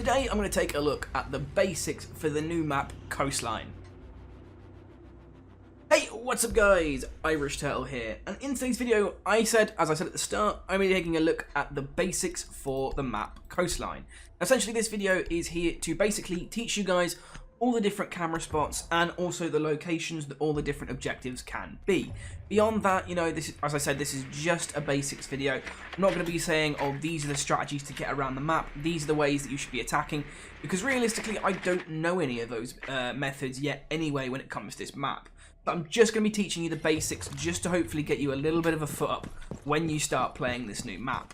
Today I'm going to take a look at the basics for the new map, Coastline. Hey, what's up guys? Irish Turtle here, and in today's video, as I said at the start, I'm going to be taking a look at the basics for the map, Coastline. Essentially, this video is here to basically teach you guys all the different camera spots and also the locations that all the different objectives can be. Beyond that, you know, this is, as I said, this is just a basics video. I'm not going to be saying, oh, these are the strategies to get around the map, these are the ways that you should be attacking, because realistically, I don't know any of those methods yet anyway when it comes to this map. But I'm just going to be teaching you the basics just to hopefully get you a little bit of a foot up when you start playing this new map.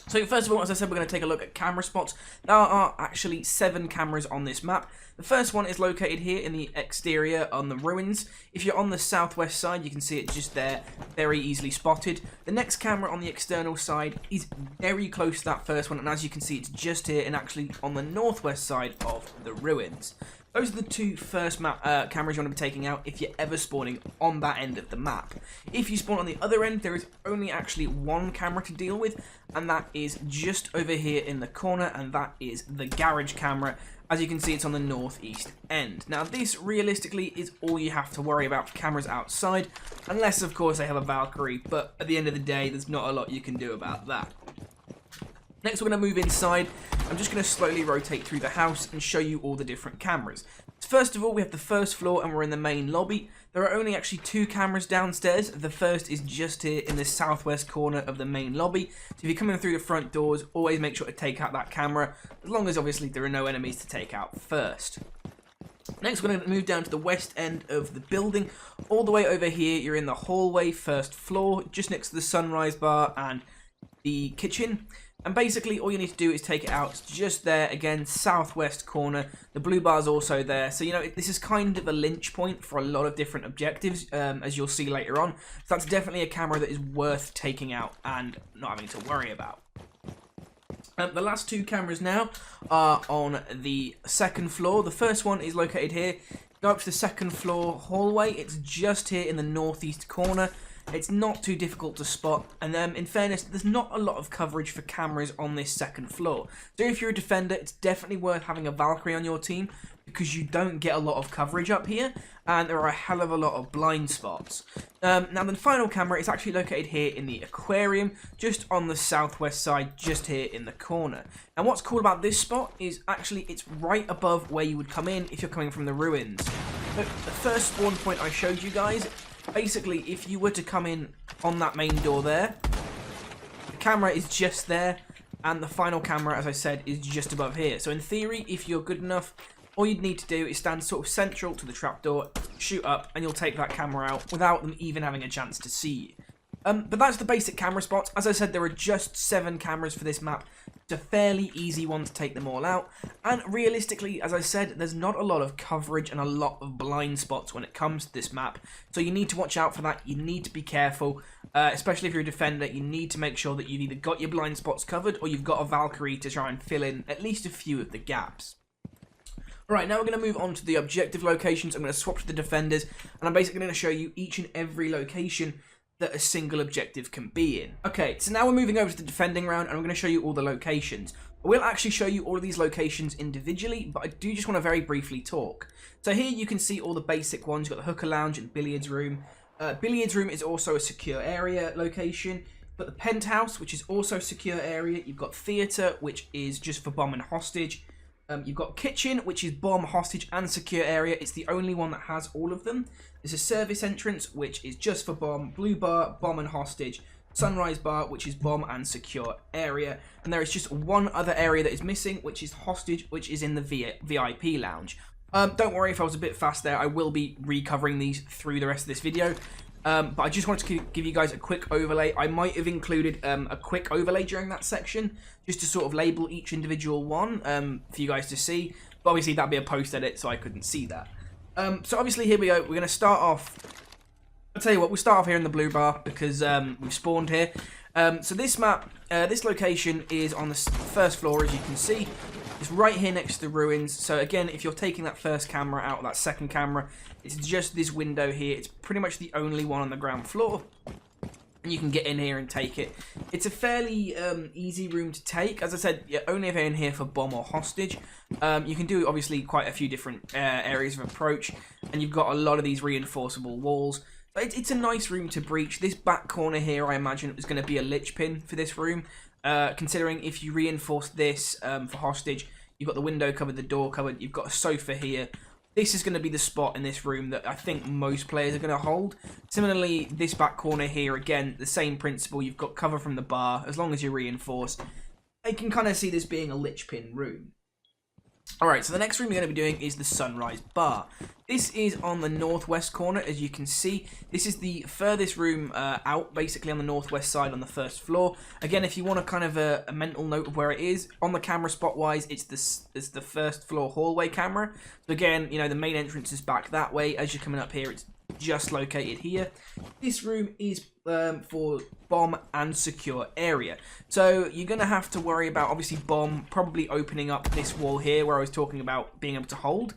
So first of all, as I said, we're going to take a look at camera spots. There are actually 7 cameras on this map. The first one is located here in the exterior on the ruins. If you're on the southwest side, you can see it just there, very easily spotted. The next camera on the external side is very close to that first one, and as you can see, it's just here and actually on the northwest side of the ruins. Those are the two first cameras you want to be taking out if you're ever spawning on that end of the map. If you spawn on the other end, there is only actually one camera to deal with, and that is just over here in the corner, and that is the garage camera. As you can see, it's on the northeast end. Now, this realistically is all you have to worry about for cameras outside, unless, of course, they have a Valkyrie, but at the end of the day, there's not a lot you can do about that. Next, we're going to move inside. I'm just going to slowly rotate through the house and show you all the different cameras. First of all, we have the first floor and we're in the main lobby. There are only actually 2 cameras downstairs. The first is just here in the southwest corner of the main lobby. So if you're coming through the front doors, always make sure to take out that camera, as long as obviously there are no enemies to take out first. Next, we're going to move down to the west end of the building. All the way over here, you're in the hallway, first floor, just next to the sunrise bar and the kitchen. And basically, all you need to do is take it out. It's just there, again, southwest corner. The blue bar's also there. So, you know, this is kind of a lynch point for a lot of different objectives, as you'll see later on. So that's definitely a camera that is worth taking out and not having to worry about. The last 2 cameras now are on the second floor. The first one is located here. Go up to the second floor hallway. It's just here in the northeast corner. It's not too difficult to spot, and in fairness, there's not a lot of coverage for cameras on this second floor. So if you're a defender, it's definitely worth having a Valkyrie on your team, because you don't get a lot of coverage up here, and there are a hell of a lot of blind spots. Now the final camera is actually located here in the aquarium, just on the southwest side, just here in the corner. And what's cool about this spot is actually it's right above where you would come in if you're coming from the ruins. So the first spawn point I showed you guys, basically, if you were to come in on that main door there, the camera is just there, and the final camera, as I said, is just above here. So in theory, if you're good enough, all you'd need to do is stand sort of central to the trapdoor, shoot up, and you'll take that camera out without them even having a chance to see you. But that's the basic camera spots. As I said, there are just 7 cameras for this map. It's a fairly easy one to take them all out. And realistically, as I said, there's not a lot of coverage and a lot of blind spots when it comes to this map. So you need to watch out for that. You need to be careful, especially if you're a defender. You need to make sure that you've either got your blind spots covered or you've got a Valkyrie to try and fill in at least a few of the gaps. Alright, now we're going to move on to the objective locations. I'm going to swap to the defenders, and I'm basically going to show you each and every location that a single objective can be in. Okay, so now we're moving over to the defending round, and I'm going to show you all the locations. I will actually show you all of these locations individually, but I do just want to very briefly talk. So here you can see all the basic ones. You've got the hooker lounge and billiards room. Billiards room is also a secure area location. But the penthouse, which is also a secure area. You've got theatre, which is just for bomb and hostage. You've got kitchen, which is bomb, hostage, and secure area. It's the only one that has all of them. There's a service entrance, which is just for bomb, blue bar, bomb and hostage, sunrise bar, which is bomb and secure area. And there is just one other area that is missing, which is hostage, which is in the VIP lounge. Don't worry if I was a bit fast there. I will be recovering these through the rest of this video. But I just wanted to give you guys a quick overlay. I might have included a quick overlay during that section, just to sort of label each individual one for you guys to see. But obviously that'd be a post edit, so I couldn't see that. So obviously here we go. We're going to start off. I'll tell you what, we'll start off here in the blue bar because we've spawned here. So this map, this location is on the first floor, as you can see. It's right here next to the ruins. So again, if you're taking that first camera out, or that second camera, it's just this window here. It's pretty much the only one on the ground floor. and you can get in here and take it. It's a fairly easy room to take. As I said, you're only ever in here for bomb or hostage. You can do obviously quite a few different areas of approach, and you've got a lot of these reinforceable walls. But it's a nice room to breach. This back corner here, I imagine, is going to be a lich pin for this room. Considering if you reinforce this for hostage, you've got the window covered, the door covered, you've got a sofa here. This is going to be the spot in this room that I think most players are going to hold. Similarly, this back corner here, again, the same principle. You've got cover from the bar, as long as you reinforce. I can kind of see this being a lich pin room. Alright, so the next room you're going to be doing is the Sunrise Bar. This is on the northwest corner, as you can see. This is the furthest room out, basically on the northwest side on the first floor. Again, if you want a kind of a mental note of where it is, on the camera spot-wise, it's the first floor hallway camera. So again, you know, the main entrance is back that way. As you're coming up here, it's just located here. This room is for bomb and secure area. So you're going to have to worry about, obviously, bomb probably opening up this wall here where I was talking about being able to hold.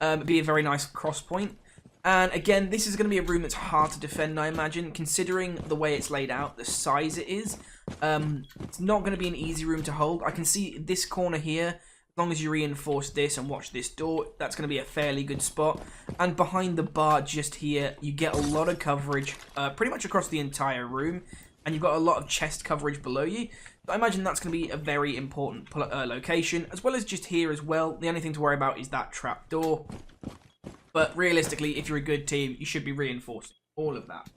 It'd be a very nice cross point. And again, this is going to be a room that's hard to defend, I imagine, considering the way it's laid out, the size it is. It's not going to be an easy room to hold. I can see this corner here. As long as you reinforce this and watch this door, that's going to be a fairly good spot. And behind the bar just here, you get a lot of coverage pretty much across the entire room. And you've got a lot of chest coverage below you. But I imagine that's going to be a very important location, as well as just here as well. The only thing to worry about is that trap door. But realistically, if you're a good team, you should be reinforcing all of that.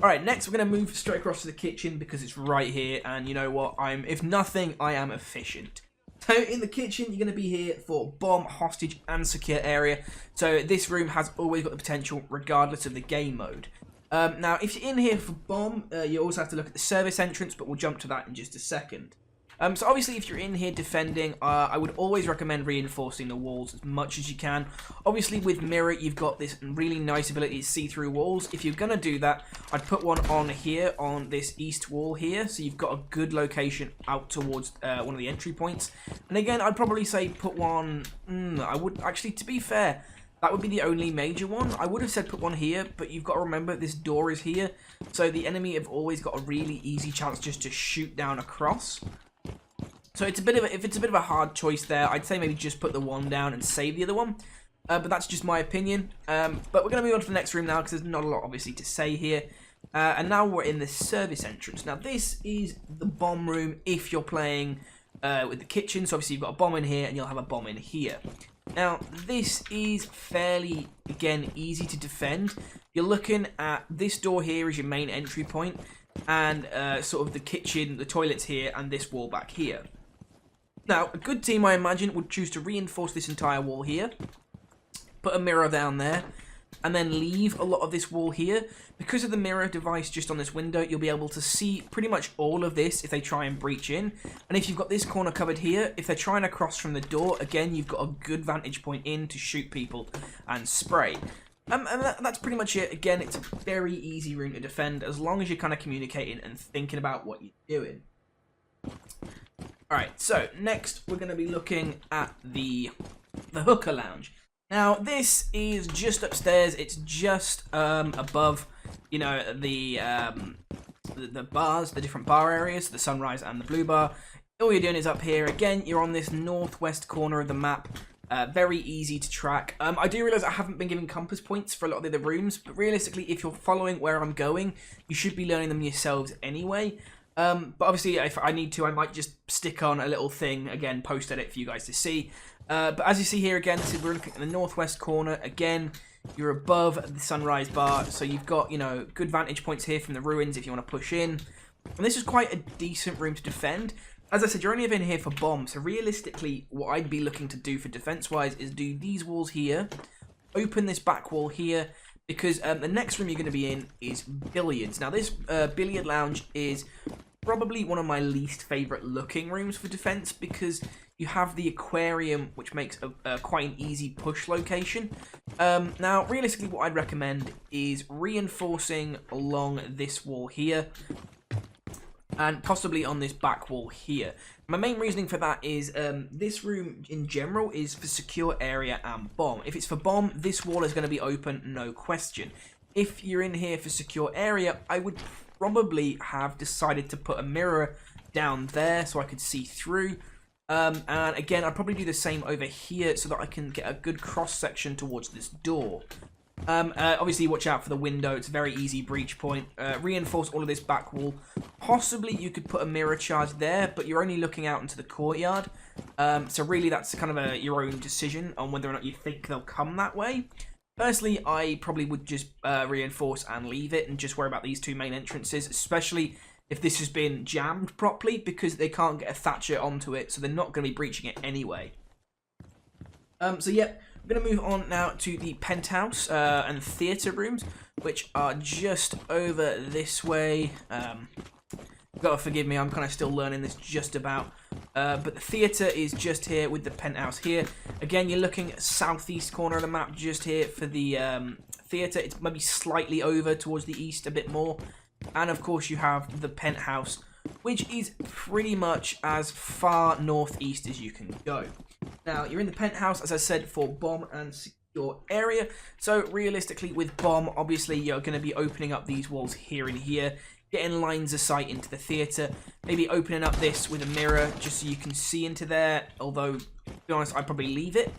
Alright, next we're going to move straight across to the kitchen because it's right here. And you know what? If nothing, I am efficient. So in the kitchen, you're going to be here for bomb, hostage, and secure area. So this room has always got the potential, regardless of the game mode. Now, if you're in here for bomb, you also have to look at the service entrance, but we'll jump to that in just a second. So obviously, if you're in here defending, I would always recommend reinforcing the walls as much as you can. Obviously, with mirror, you've got this really nice ability to see through walls. If you're going to do that, I'd put one on here, on this east wall here, so you've got a good location out towards one of the entry points. And again, I'd probably say put one, I would actually, to be fair, that would be the only major one. I would have said put one here, but you've got to remember this door is here, so the enemy have always got a really easy chance just to shoot down across. So it's a bit of if it's a bit of a hard choice there, I'd say maybe just put the one down and save the other one. But that's just my opinion. But we're going to move on to the next room now because there's not a lot obviously to say here. And now we're in the service entrance. Now this is the bomb room if you're playing with the kitchen. So obviously you've got a bomb in here and you'll have a bomb in here. Now, this is fairly, again, easy to defend. You're looking at this door here is your main entry point, and sort of the kitchen, the toilets here, and this wall back here. Now, a good team, I imagine, would choose to reinforce this entire wall here, put a mirror down there, and then leave a lot of this wall here. Because of the mirror device just on this window, you'll be able to see pretty much all of this if they try and breach in. And if you've got this corner covered here, if they're trying to cross from the door, again, you've got a good vantage point in to shoot people and spray. And that's pretty much it. Again, it's a very easy room to defend as long as you're kind of communicating and thinking about what you're doing. Alright, so next we're going to be looking at the hooker lounge. Now, this is just upstairs. It's just above, you know, the bars, the different bar areas, the Sunrise and the Blue Bar. All you're doing is up here. Again, you're on this northwest corner of the map. Very easy to track. I do realise I haven't been giving compass points for a lot of the other rooms, but realistically, if you're following where I'm going, you should be learning them yourselves anyway. But obviously, if I need to, I might just stick on a little thing, again, post-edit for you guys to see. But as you see here again, so we're looking at the northwest corner. Again, you're above the Sunrise Bar, so you've got, you know, good vantage points here from the ruins if you want to push in. And this is quite a decent room to defend. As I said, you're only in here for bombs, so realistically, what I'd be looking to do for defense-wise is do these walls here, open this back wall here, because the next room you're going to be in is billiards. Now, this billiard lounge is probably one of my least favourite looking rooms for defense because you have the aquarium, which makes quite an easy push location. Now, realistically, what I'd recommend is reinforcing along this wall here and possibly on this back wall here. My main reasoning for that is this room in general is for secure area and bomb. If it's for bomb, this wall is going to be open, no question. If you're in here for secure area, I would probably have decided to put a mirror down there so I could see through. And again, I'd probably do the same over here so that I can get a good cross-section towards this door. Obviously, watch out for the window. It's a very easy breach point. Reinforce all of this back wall. Possibly, you could put a mirror charge there, but you're only looking out into the courtyard. So really, that's kind of your own decision on whether or not you think they'll come that way. Personally, I probably would just reinforce and leave it and just worry about these two main entrances, especially if this has been jammed properly, because they can't get a thatcher onto it, so they're not going to be breaching it anyway. So yeah, we're going to move on now to the penthouse and theatre rooms, which are just over this way. You've got to forgive me, I'm kind of still learning this just about. But the theatre is just here with the penthouse here. Again, you're looking at southeast corner of the map just here for the theatre. It's maybe slightly over towards the east a bit more. And of course you have the penthouse, which is pretty much as far northeast as you can go. Now, you're in the penthouse, as I said, for bomb and secure area. So realistically, with bomb, obviously you're going to be opening up these walls here and here, getting lines of sight into the theatre, maybe opening up this with a mirror just so you can see into there, although, to be honest, I'd probably leave it.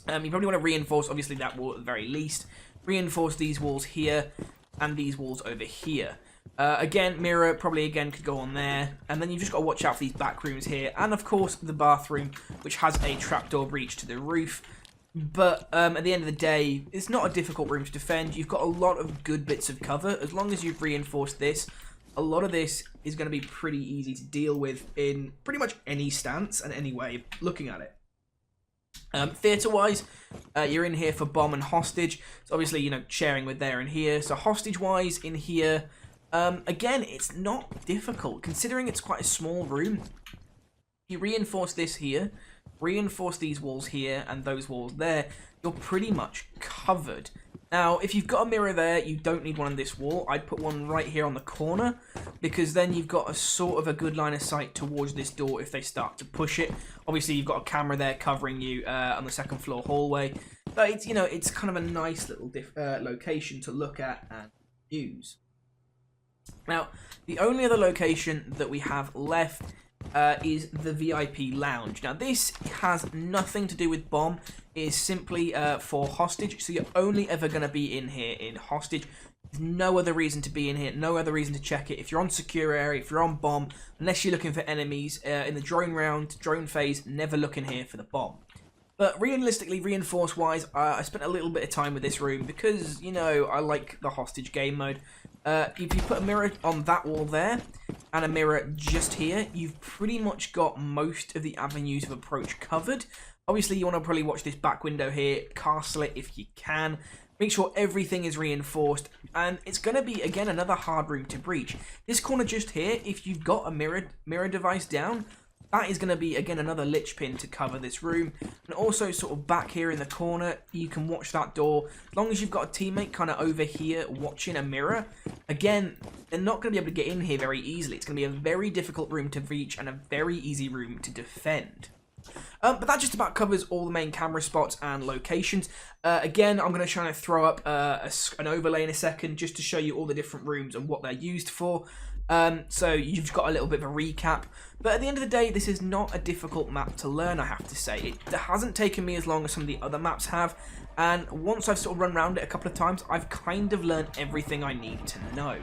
You probably want to reinforce, obviously, that wall at the very least. Reinforce these walls here and these walls over here. Again, mirror probably again could go on there, and then you've just got to watch out for these back rooms here, and of course the bathroom, which has a trapdoor breach to the roof. But at the end of the day, it's not a difficult room to defend. You've got a lot of good bits of cover. As long as you've reinforced this, a lot of this is going to be pretty easy to deal with in pretty much any stance and any way of looking at it. Theatre-wise, you're in here for bomb and hostage. So obviously, you know, sharing with there and here. So hostage-wise, in here, again, it's not difficult. Considering it's quite a small room, you reinforce this here, reinforce these walls here and those walls there, you're pretty much covered. Now, if you've got a mirror there, you don't need one on this wall. I'd put one right here on the corner, because then you've got a sort of a good line of sight towards this door if they start to push it. Obviously, you've got a camera there covering you on the second floor hallway. But it's, you know, it's kind of a nice little location to look at and use. Now, the only other location that we have left is the VIP lounge. Now, this has nothing to do with bomb. It is simply for hostage, so you're only ever going to be in here in hostage. There's no other reason to be in here, no other reason to check it. If you're on secure area, if you're on bomb, unless you're looking for enemies in the drone phase, never look in here for the bomb. But realistically, reinforce-wise, I spent a little bit of time with this room because, you know, I like the hostage game mode. If you put a mirror on that wall there and a mirror just here, you've pretty much got most of the avenues of approach covered. Obviously, you want to probably watch this back window here, castle it if you can. Make sure everything is reinforced, and it's going to be, again, another hard room to breach. This corner just here, if you've got a mirror device down, that is going to be, again, another lich pin to cover this room. And also, sort of back here in the corner, you can watch that door. As long as you've got a teammate kind of over here watching a mirror, again, they're not going to be able to get in here very easily. It's going to be a very difficult room to breach and a very easy room to defend. But that just about covers all the main camera spots and locations. Again, I'm going to try to throw up an overlay in a second just to show you all the different rooms and what they're used for. So you've got a little bit of a recap. But at the end of the day, this is not a difficult map to learn, I have to say. It hasn't taken me as long as some of the other maps have. And once I've sort of run around it a couple of times, I've kind of learned everything I need to know.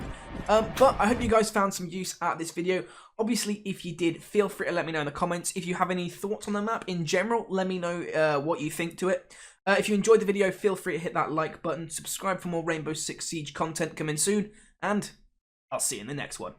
But I hope you guys found some use out of this video. Obviously, if you did, feel free to let me know in the comments. If you have any thoughts on the map in general, let me know what you think to it. If you enjoyed the video, feel free to hit that like button, subscribe for more Rainbow Six Siege content coming soon, and I'll see you in the next one.